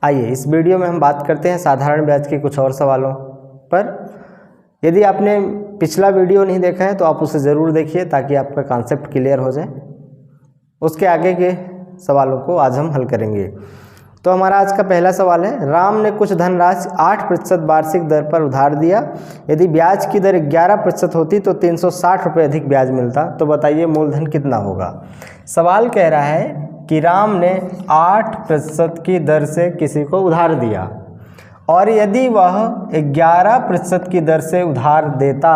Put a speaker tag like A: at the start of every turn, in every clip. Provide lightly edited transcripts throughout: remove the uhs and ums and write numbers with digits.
A: आइए इस वीडियो में हम बात करते हैं साधारण ब्याज के कुछ और सवालों पर। यदि आपने पिछला वीडियो नहीं देखा है तो आप उसे ज़रूर देखिए ताकि आपका कॉन्सेप्ट क्लियर हो जाए। उसके आगे के सवालों को आज हम हल करेंगे। तो हमारा आज का पहला सवाल है, राम ने कुछ धनराशि 8% वार्षिक दर पर उधार दिया। यदि ब्याज की दर 11% होती तो 360 रुपये अधिक ब्याज मिलता। तो बताइए मूलधन कितना होगा। सवाल कह रहा है कि राम ने 8% की दर से किसी को उधार दिया और यदि वह 11% की दर से उधार देता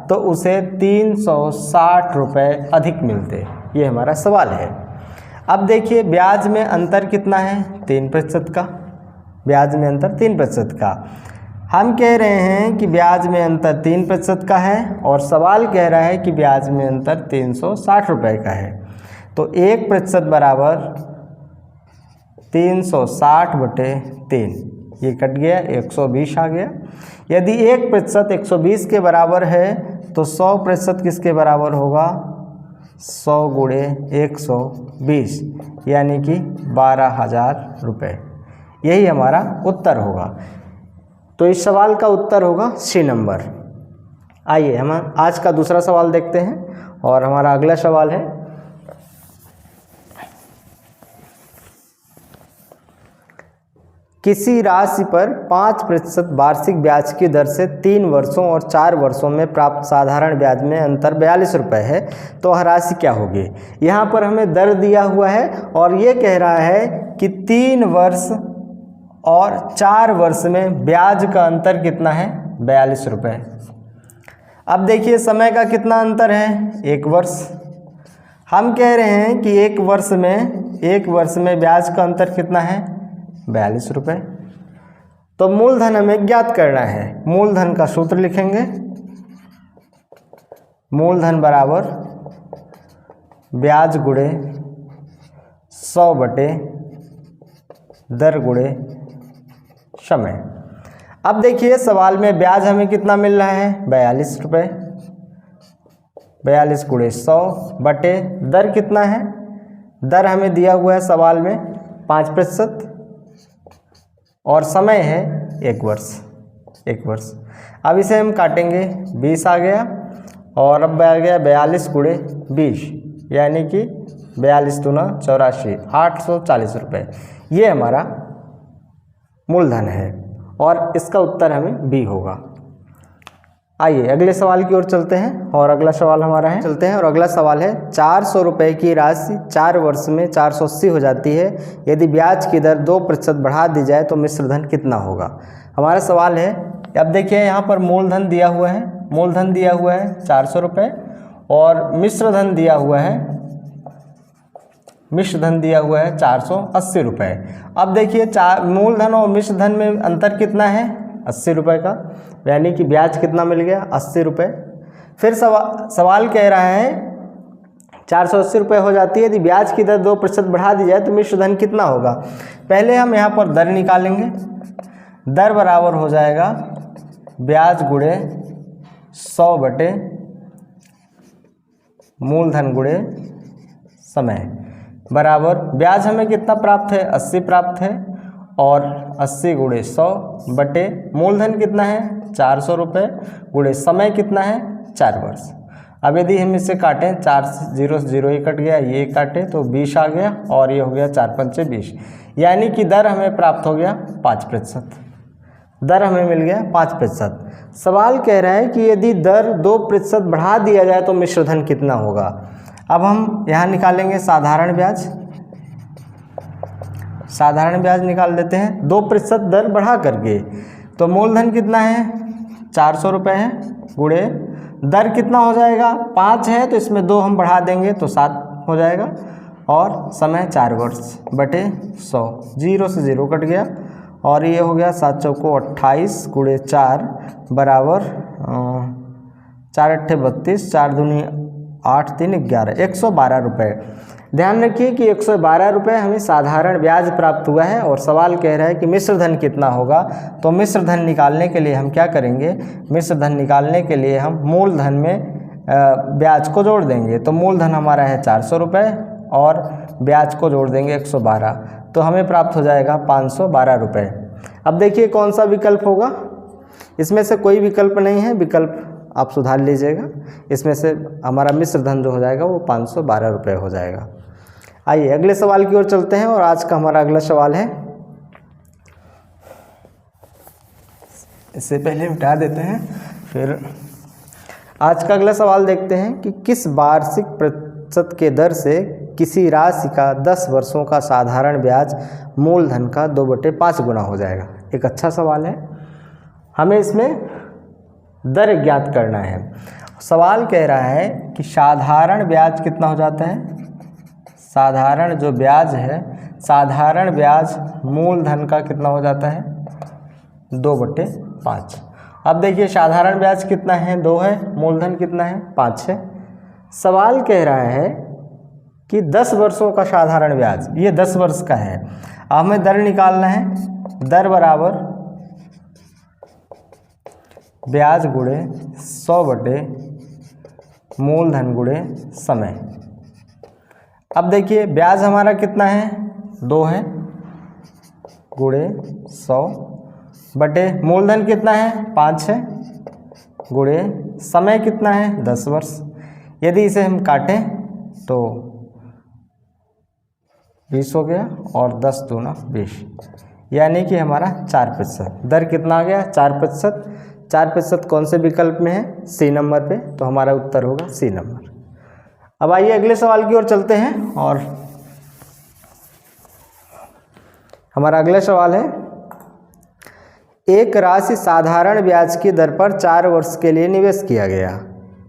A: तो उसे 360 रुपये अधिक मिलते। ये हमारा सवाल है। अब देखिए ब्याज में अंतर कितना है, 3% का। ब्याज में अंतर 3% का। हम कह रहे हैं कि ब्याज में अंतर 3% का है और सवाल कह रहा है कि ब्याज में अंतर 360 रुपये का है। तो 1% बराबर 360/3, ये कट गया, 120 आ गया। यदि 1% 120 के बराबर है तो 100% किसके बराबर होगा, 100 गुणे 120 यानी कि 12,000 रुपये। यही हमारा उत्तर होगा। तो इस सवाल का उत्तर होगा सी नंबर। आइए हम आज का दूसरा सवाल देखते हैं और हमारा अगला सवाल है, किसी राशि पर 5% वार्षिक ब्याज की दर से 3 वर्षों और 4 वर्षों में प्राप्त साधारण ब्याज में अंतर 42 रुपये है तो वह राशि क्या होगी। यहाँ पर हमें दर दिया हुआ है और ये कह रहा है कि 3 वर्ष और 4 वर्ष में ब्याज का अंतर कितना है, 42 रुपये। अब देखिए समय का कितना अंतर है, 1 वर्ष। हम कह रहे हैं कि 1 वर्ष में ब्याज का अंतर कितना है, 42 रुपये। तो मूलधन हमें ज्ञात करना है। मूलधन का सूत्र लिखेंगे, मूलधन बराबर ब्याज गुणे 100 दर गुणे समय। अब देखिए सवाल में ब्याज हमें कितना मिल रहा है, 42 रुपये। 42 गुणे 100 बटे दर कितना है, दर हमें दिया हुआ है सवाल में 5% और समय है 1 वर्ष। 1 वर्ष। अब इसे हम काटेंगे, 20 आ गया और अब आ गया 42 गुणे 20 यानी कि 42 दूना 84, 840 रुपये। ये हमारा मूलधन है और इसका उत्तर हमें बी होगा। आइए अगले सवाल की ओर चलते हैं और अगला सवाल हमारा है, और अगला सवाल है, 400 रुपये की राशि 4 वर्ष में 480 हो जाती है। यदि ब्याज की दर 2% बढ़ा दी जाए तो मिश्र धन कितना होगा। हमारा सवाल है, अब देखिए यहाँ पर मूलधन दिया हुआ है, मूलधन दिया हुआ है 400 रुपये और मिश्र धन दिया हुआ है, 480 रुपये। अब देखिए मूलधन और मिश्र धन में अंतर कितना है, 80 रुपये का, यानी कि ब्याज कितना मिल गया, 80 रुपये। फिर सवाल कह रहा है 480 रुपये हो जाती है, यदि ब्याज की दर 2% बढ़ा दी जाए तो मिश्र धन कितना होगा। पहले हम यहाँ पर दर निकालेंगे। दर बराबर हो जाएगा ब्याज गुणे 100 बटे मूलधन गुणे समय बराबर ब्याज हमें कितना प्राप्त है, 80 प्राप्त है और 80 गुणे 100 बटे मूलधन कितना है, 400 रुपये गुणे समय कितना है, 4 वर्ष। अब यदि हम इसे काटें, 4 से 0 ही कट गया, ये काटे तो 20 आ गया और ये हो गया 4×5 = 20, यानी कि दर हमें प्राप्त हो गया 5%। दर हमें मिल गया 5%। सवाल कह रहा है कि यदि दर 2% बढ़ा दिया जाए तो मिश्र धन कितना होगा। अब हम यहाँ निकालेंगे साधारण ब्याज। साधारण ब्याज निकाल देते हैं 2% दर बढ़ा करके। तो मूलधन कितना है, 400 रुपये है, गुणे दर कितना हो जाएगा, 5 है तो इसमें 2 हम बढ़ा देंगे तो 7 हो जाएगा और समय 4 वर्ष बटे 100, 0 से 0 कट गया और ये हो गया 7 चौको 28 गुणे 4 बराबर 4 अट्ठे 32, 4 दूनी 8 3 11, 112 रुपये। ध्यान रखिए कि 112 रुपये हमें साधारण ब्याज प्राप्त हुआ है और सवाल कह रहा है कि मिश्र धन कितना होगा। तो मिश्र धन निकालने के लिए हम क्या करेंगे, मिश्र धन निकालने के लिए हम मूलधन में ब्याज को जोड़ देंगे। तो मूलधन हमारा है 400 रुपये और ब्याज को जोड़ देंगे 112, तो हमें प्राप्त हो जाएगा 512 रुपये। अब देखिए कौन सा विकल्प होगा, इसमें से कोई विकल्प नहीं है, विकल्प आप सुधार लीजिएगा। इसमें से हमारा मिश्र धन जो हो जाएगा वो 512 रुपये हो जाएगा। आइए अगले सवाल की ओर चलते हैं और आज का हमारा अगला सवाल है, इससे पहले मिटा देते हैं, फिर आज का अगला सवाल देखते हैं कि किस वार्षिक प्रतिशत के दर से किसी राशि का 10 वर्षों का साधारण ब्याज मूलधन का 2/5 गुना हो जाएगा। एक अच्छा सवाल है, हमें इसमें दर ज्ञात करना है। सवाल कह रहा है कि साधारण ब्याज कितना हो जाता है, साधारण जो ब्याज है, साधारण ब्याज मूलधन का कितना हो जाता है, 2/5। अब देखिए साधारण ब्याज कितना है, 2 है, मूलधन कितना है, 5 है। सवाल कह रहा है कि 10 वर्षों का साधारण ब्याज, ये 10 वर्ष का है। हमें दर निकालना है, दर बराबर ब्याज गुणे 100 बटे मूलधन गुणे समय। अब देखिए ब्याज हमारा कितना है, 2 है, गुणे 100 बटे मूलधन कितना है, 5 है, गुणे समय कितना है, 10 वर्ष। यदि इसे हम काटें तो 20 हो गया और 10 दूना 20, यानी कि हमारा 4%। दर कितना आ गया, 4%। 4% कौन से विकल्प में है, सी नंबर पे, तो हमारा उत्तर होगा सी नंबर। अब आइए अगले सवाल की ओर चलते हैं और हमारा अगला सवाल है, एक राशि साधारण ब्याज की दर पर 4 वर्ष के लिए निवेश किया गया।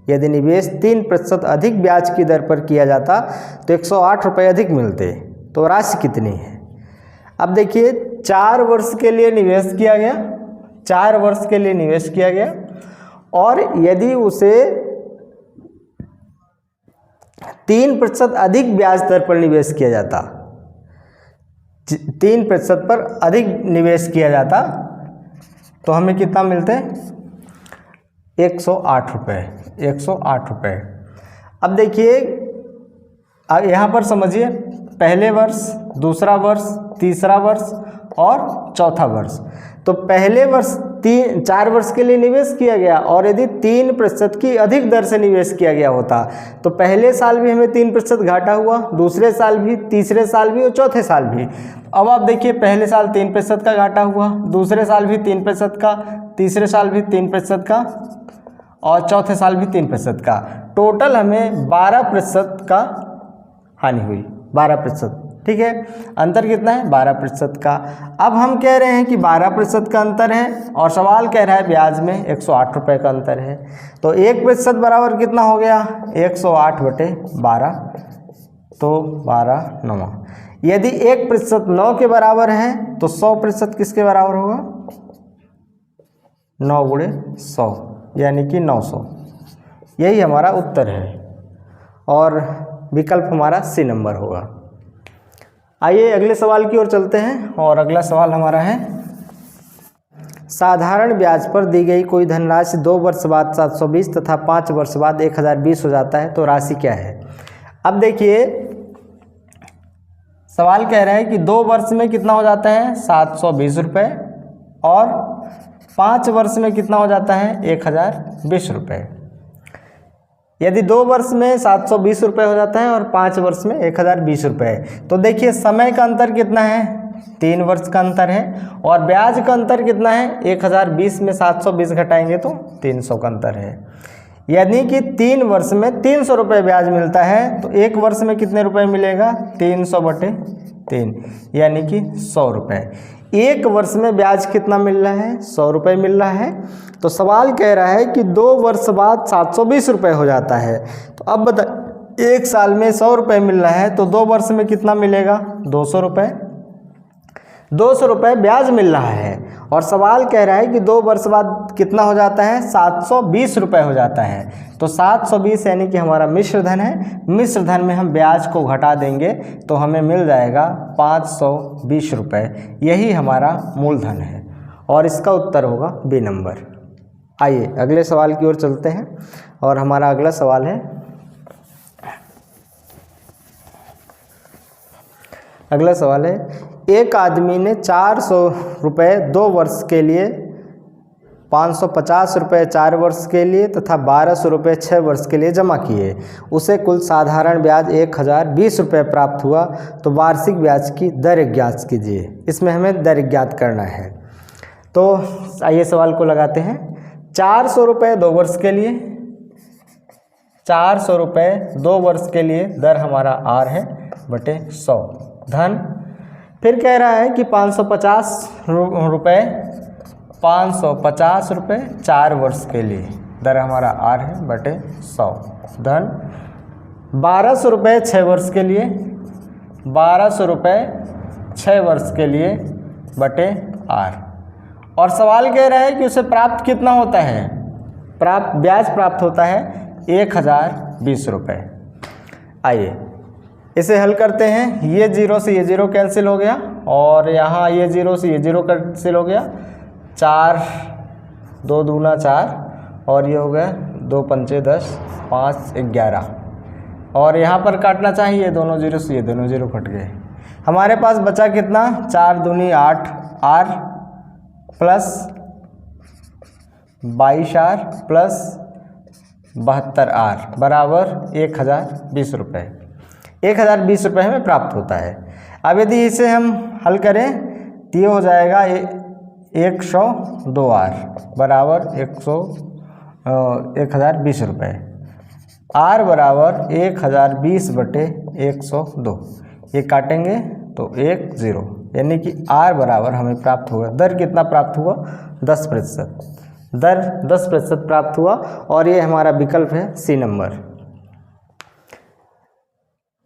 A: यदि निवेश 3% अधिक ब्याज की दर पर किया जाता तो 108 रुपये अधिक मिलते, तो राशि कितनी है। अब देखिए 4 वर्ष के लिए निवेश किया गया, 4 वर्ष के लिए निवेश किया गया, और यदि उसे 3% अधिक ब्याज दर पर निवेश किया जाता, 3% पर अधिक निवेश किया जाता, तो हमें कितना मिलते, 108 रुपये, 108 रुपये। अब देखिए यहाँ पर समझिए, पहले वर्ष, दूसरा वर्ष, तीसरा वर्ष और चौथा वर्ष। तो पहले वर्ष 4 वर्ष के लिए निवेश किया गया, और यदि 3% की अधिक दर से निवेश किया गया होता तो पहले साल भी हमें 3% घाटा हुआ, दूसरे साल भी, तीसरे साल भी और चौथे साल भी। अब आप देखिए पहले साल 3% का घाटा हुआ, दूसरे साल भी 3% का, तीसरे साल भी 3% का और चौथे साल भी 3% का। टोटल हमें 12% का हानि हुई, 12%। ठीक है, अंतर कितना है, 12% का। अब हम कह रहे हैं कि 12% का अंतर है और सवाल कह रहा है ब्याज में 108 रुपये का अंतर है, तो 1% बराबर कितना हो गया, 108 बटे 12, तो 12 9। यदि 1% 9 के बराबर है तो 100% किसके बराबर होगा, 9 गुणे 100, यानी कि 900। यही हमारा उत्तर है और विकल्प हमारा सी नंबर होगा। आइए अगले सवाल की ओर चलते हैं और अगला सवाल हमारा है, साधारण ब्याज पर दी गई कोई धनराशि 2 वर्ष बाद 720 तथा 5 वर्ष बाद 1020 हो जाता है, तो राशि क्या है। अब देखिए सवाल कह रहा है कि 2 वर्ष में कितना हो जाता है, 720 रुपये, और 5 वर्ष में कितना हो जाता है, 1020 रुपये। यदि 2 वर्ष में 720 रुपये हो जाता है और 5 वर्ष में 1020 रुपये, तो देखिए समय का अंतर कितना है, 3 वर्ष का अंतर है, और ब्याज का अंतर कितना है, 1020 में 720 घटाएंगे तो 300 का अंतर है। यानी कि 3 वर्ष में 300 रुपये ब्याज मिलता है, तो 1 वर्ष में कितने रुपए मिलेगा, 300 बटे 3, यानी कि 100 रुपये। 1 वर्ष में ब्याज कितना मिल रहा है, 100 रुपये मिल रहा है। तो सवाल कह रहा है कि 2 वर्ष बाद 720 रुपये हो जाता है, तो अब बता, 1 साल में 100 रुपये मिल रहा है, तो 2 वर्ष में कितना मिलेगा, 200 रुपये। 200 रुपये ब्याज मिल रहा है, और सवाल कह रहा है कि 2 वर्ष बाद कितना हो जाता है, 720 रुपये हो जाता है। तो 720 यानी कि हमारा मिश्र धन है। मिश्र धन में हम ब्याज को घटा देंगे तो हमें मिल जाएगा 520 रुपये। यही हमारा मूलधन है और इसका उत्तर होगा बी नंबर। आइए अगले सवाल की ओर चलते हैं और हमारा अगला सवाल है, अगला सवाल है एक आदमी ने 400 रुपये 2 वर्ष के लिए, 550 रुपये 4 वर्ष के लिए तथा 1200 रुपये 6 वर्ष के लिए जमा किए। उसे कुल साधारण ब्याज 1020 रुपये प्राप्त हुआ, तो वार्षिक ब्याज की दर ज्ञात कीजिए। इसमें हमें दर ज्ञात करना है। तो आइए सवाल को लगाते हैं। 400 रुपये 2 वर्ष के लिए, 400 रुपये 2 वर्ष के लिए दर हमारा R है बटे 100 धन, फिर कह रहा है कि 550 रुपये 4 वर्ष के लिए दर हमारा R है बटे 100 धन 1200 रुपये 6 वर्ष के लिए, 1200 रुपये 6 वर्ष के लिए बटे R। और सवाल कह रहा है कि उसे प्राप्त कितना होता है, ब्याज प्राप्त होता है 1020 रुपये। आइए इसे हल करते हैं। ये 0 से ये 0 कैंसिल हो गया और यहाँ ये 0 से ये 0 कैंसिल हो गया। 4 2 दूना 4 और ये हो गया 2 पंचे 10 5 11 और यहाँ पर काटना चाहिए दोनों 0 से ये दोनों 0 कट गए। हमारे पास बचा कितना, 4 दूनी 8 R plus 22R plus 72R बराबर 1020 रुपये। 1020 रुपये हमें प्राप्त होता है। अब यदि इसे हम हल करें तो ये हो जाएगा 102R बराबर 1020 रुपये। R बराबर 1020 बटे 102, ये काटेंगे तो 10, यानी कि R बराबर हमें प्राप्त होगा। दर कितना प्राप्त हुआ, 10%। दर 10% प्राप्त हुआ और ये हमारा विकल्प है C नंबर।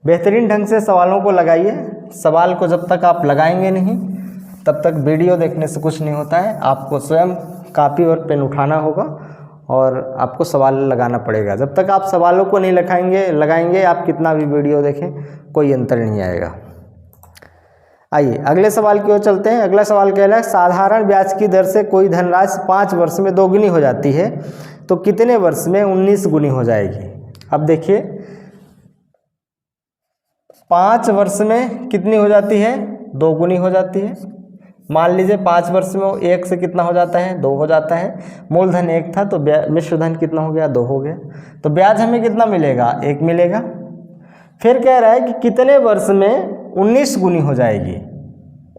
A: बेहतरीन ढंग से सवालों को लगाइए। सवाल को जब तक आप लगाएंगे नहीं तब तक वीडियो देखने से कुछ नहीं होता है। आपको स्वयं कापी और पेन उठाना होगा और आपको सवाल लगाना पड़ेगा। जब तक आप सवालों को नहीं लगाएंगे आप कितना भी वीडियो देखें कोई अंतर नहीं आएगा। आइए अगले सवाल की ओर चलते हैं। अगला सवाल कह रहा है साधारण ब्याज की दर से कोई धनराशि 5 वर्ष में 2 गुनी हो जाती है तो कितने वर्ष में 19 गुनी हो जाएगी। अब देखिए 5 वर्ष में कितनी हो जाती है, 2 गुनी हो जाती है। मान लीजिए 5 वर्ष में वो 1 से कितना हो जाता है, 2 हो जाता है। मूलधन 1 था तो मिश्र धन कितना हो गया, 2 हो गया। तो ब्याज हमें कितना मिलेगा, 1 मिलेगा। फिर कह रहा है कि कितने वर्ष में 19 गुनी हो जाएगी।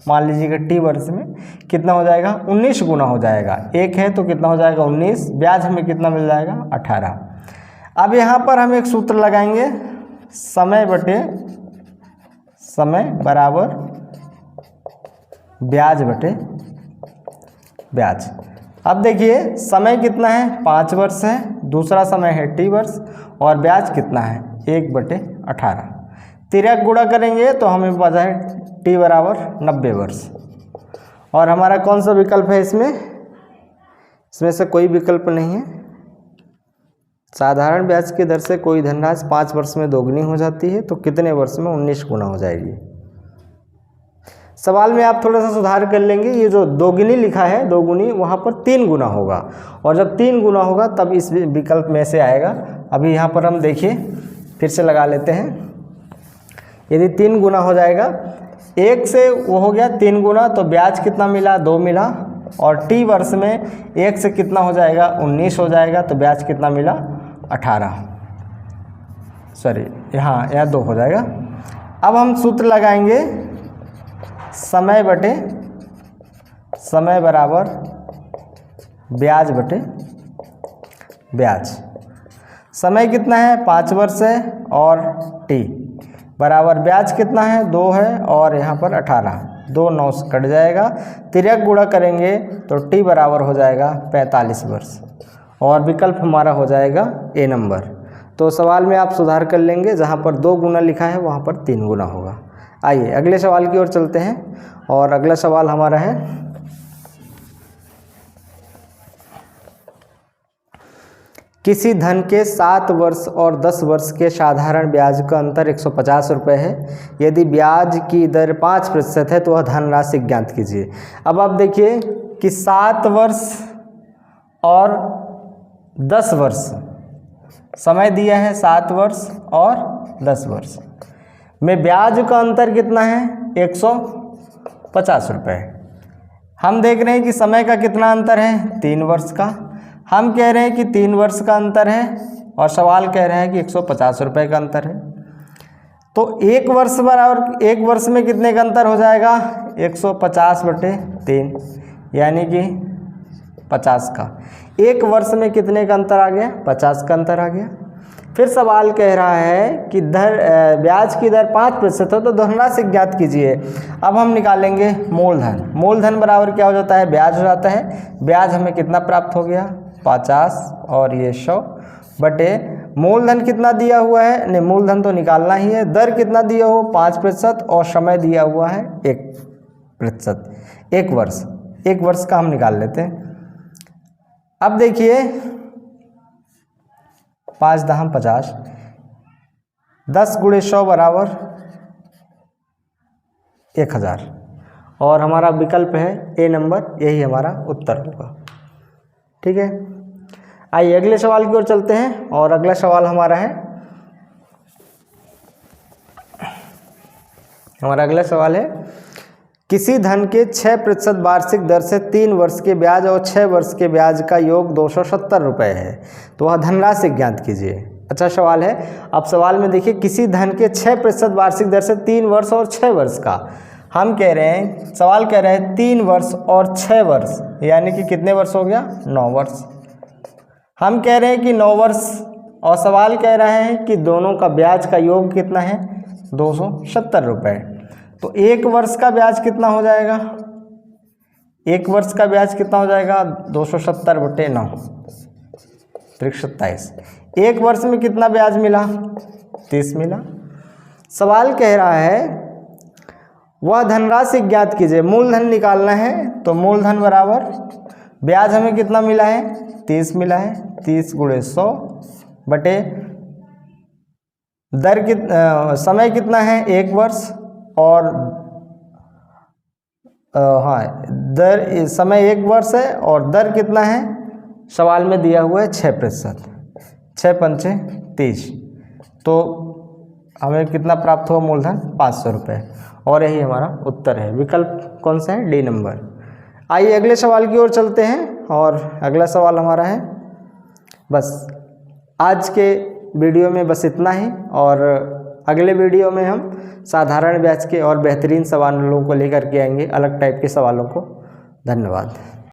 A: मान लीजिएगा T वर्ष में कितना हो जाएगा, 19 गुना हो जाएगा। 1 है तो कितना हो जाएगा 19, ब्याज हमें कितना मिल जाएगा 18। अब यहाँ पर हम एक सूत्र लगाएंगे, समय बटे समय बराबर ब्याज बटे ब्याज। अब देखिए समय कितना है, 5 वर्ष है, दूसरा समय है T वर्ष और ब्याज कितना है 1/18। तिर्यक गुणा करेंगे तो हमें पता है T बराबर 90 वर्ष। और हमारा कौन सा विकल्प है इसमें से कोई विकल्प नहीं है। साधारण ब्याज की दर से कोई धनराशि 5 वर्ष में 2 गुनी हो जाती है तो कितने वर्ष में 19 गुना हो जाएगी। सवाल में आप थोड़ा सा सुधार कर लेंगे। ये जो 2 गुनी लिखा है 2 गुनी, वहाँ पर 3 गुना होगा और जब 3 गुना होगा तब इस विकल्प में से आएगा। अभी यहाँ पर हम देखिए फिर से लगा लेते हैं। यदि 3 गुना हो जाएगा, 1 से वो हो गया 3 गुना तो ब्याज कितना मिला, 2 मिला। और T वर्ष में 1 से कितना हो जाएगा, 19 हो जाएगा तो ब्याज कितना मिला 18। सॉरी यहाँ 2 हो जाएगा। अब हम सूत्र लगाएंगे समय बटे समय बराबर ब्याज बटे ब्याज। समय कितना है 5 वर्ष है और T बराबर ब्याज कितना है 2 है और यहाँ पर 18, 2 9 से कट जाएगा। तिर्यक गुणा करेंगे तो T बराबर हो जाएगा 45 वर्ष और विकल्प हमारा हो जाएगा A नंबर। तो सवाल में आप सुधार कर लेंगे, जहाँ पर 2 गुना लिखा है वहाँ पर 3 गुना होगा। आइए अगले सवाल की ओर चलते हैं और अगला सवाल हमारा है किसी धन के 7 वर्ष और 10 वर्ष के साधारण ब्याज का अंतर 150 रुपये है। यदि ब्याज की दर 5% है तो वह धनराशि ज्ञात कीजिए। अब आप देखिए कि 7 वर्ष और 10 वर्ष समय दिया है, 7 वर्ष और 10 वर्ष में ब्याज का अंतर कितना है 50 रुपये। हम देख रहे हैं कि समय का कितना अंतर है, 3 वर्ष का। हम कह रहे हैं कि 3 वर्ष का अंतर है और सवाल कह रहे हैं कि 150 रुपये का अंतर है। तो 1 वर्ष बराबर 1 वर्ष में कितने का अंतर हो जाएगा, 150/3 यानी कि 50 का। 1 वर्ष में कितने का अंतर आ गया, 50 का अंतर आ गया। फिर सवाल कह रहा है कि ब्याज की दर 5% हो तो धनराशि ज्ञात कीजिए। अब हम निकालेंगे मूलधन। मूलधन बराबर क्या हो जाता है, ब्याज हो जाता है। ब्याज हमें कितना प्राप्त हो गया, 50 और ये 100 बटे मूलधन कितना दिया हुआ है, नहीं मूलधन तो निकालना ही है। दर कितना दिया हो, 5% और समय दिया हुआ है 1%। 1 वर्ष, 1 वर्ष का हम निकाल लेते हैं। अब देखिए 5 दहम 50, 10 × 100 बराबर 1000 और हमारा विकल्प है ए नंबर, यही हमारा उत्तर होगा। ठीक है, आइए अगले सवाल की ओर चलते हैं। और अगला सवाल हमारा है, हमारा अगला सवाल है किसी धन के 6% वार्षिक दर से 3 वर्ष के ब्याज और 6 वर्ष के ब्याज का योग 270 रुपये है, तो वह धनराशि ज्ञात कीजिए। अच्छा सवाल है। अब सवाल में देखिए किसी धन के 6% वार्षिक दर से 3 वर्ष और 6 वर्ष का, हम कह रहे हैं, सवाल कह रहे हैं 3 वर्ष और 6 वर्ष यानी कि कितने वर्ष हो गया, 9 वर्ष। हम कह रहे हैं कि 9 वर्ष और सवाल कह रहे हैं कि दोनों का ब्याज का योग कितना है, 270 रुपये। तो 1 वर्ष का ब्याज कितना हो जाएगा, 1 वर्ष का ब्याज कितना हो जाएगा, 270/9 27। 1 वर्ष में कितना ब्याज मिला, 30 मिला। सवाल कह रहा है वह धनराशि ज्ञात कीजिए। मूलधन निकालना है तो मूलधन बराबर ब्याज हमें कितना मिला है, 30 मिला है, 30 × 100 बटे दर समय कितना है, 1 वर्ष और दर समय 1 वर्ष है और दर कितना है, सवाल में दिया हुआ है 6%, 6 पंचे 30। तो हमें कितना प्राप्त हुआ, मूलधन 500 रुपये और यही हमारा उत्तर है। विकल्प कौन सा है, डी नंबर। आइए अगले सवाल की ओर चलते हैं और अगला सवाल हमारा है, बस आज के वीडियो में बस इतना ही और अगले वीडियो में हम साधारण ब्याज के और बेहतरीन सवालों को लेकर के आएंगे, अलग टाइप के सवालों को। धन्यवाद।